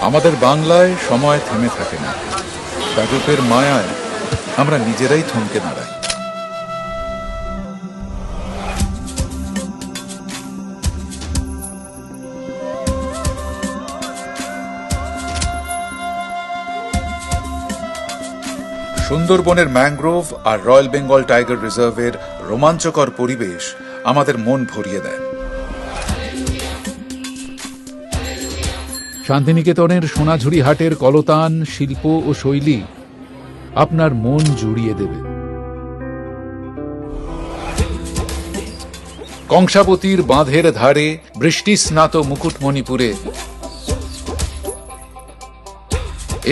আমাদের বাংলায় সময় থেমে থাকে না, রাজুকের মায়ায় আমরা নিজেরাই থমকে দাঁড়াই। সুন্দরবনের ম্যানগ্রোভ আর রয়্যাল বেঙ্গল টাইগার রিজার্ভের রোমাঞ্চকর পরিবেশ আমাদের মন ভরিয়ে দেয়। শান্তিনিকেতনের সোনাঝুরি হাটের কলতান, শিল্প ও শৈলী আপনার মন জুড়িয়ে দেবে। কংসাবতীর বাঁধের ধারে বৃষ্টিস্নাত মুকুটমণিপুরে,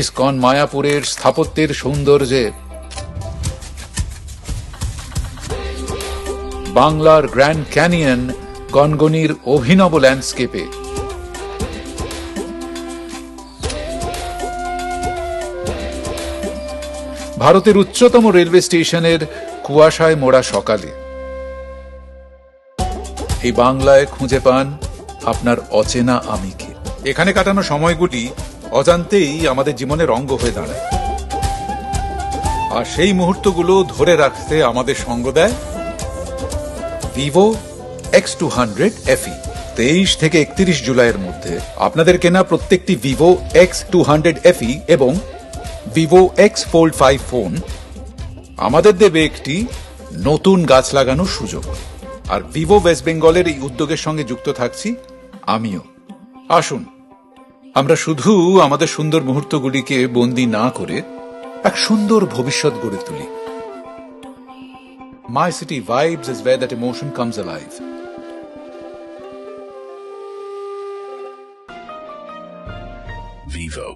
ইসকন মায়াপুরের স্থাপত্যের সৌন্দর্যে, বাংলার গ্র্যান্ড ক্যানিয়ন গনগনির অভিনব ল্যান্ডস্কেপে, ভারতের উচ্চতম রেলওয়ে স্টেশনের কুয়াশায় মোড়া সকালে, এই বাংলায় খুঁজে পান আপনার অচেনা আমিকে। এখানে কাটানো সময়গুলি অজান্তেই আমাদের জীবনের অঙ্গ হয়ে দাঁড়ায়, আর সেই মুহূর্তগুলো ধরে রাখতে আমাদের সঙ্গ দেয় ভিভো X200 FE। 23 থেকে 31 জুলাইয়ের মধ্যে আপনাদের কেনা প্রত্যেকটি ভিভো X200 FE এবং ভিভো X Fold 5 ফোন আমাদের দেবে একটি নতুন গাছ লাগানোর সুযোগ। আর ভিভো ওয়েস্ট বেঙ্গলের এই উদ্যোগের সঙ্গে যুক্ত থাকছি আমিও। আসুন আমরা শুধু আমাদের সুন্দর মুহূর্তগুলিকে বন্দী না করে এক সুন্দর ভবিষ্যৎ গড়ে তুলি। My city vibes is where that emotion comes alive. Vivo.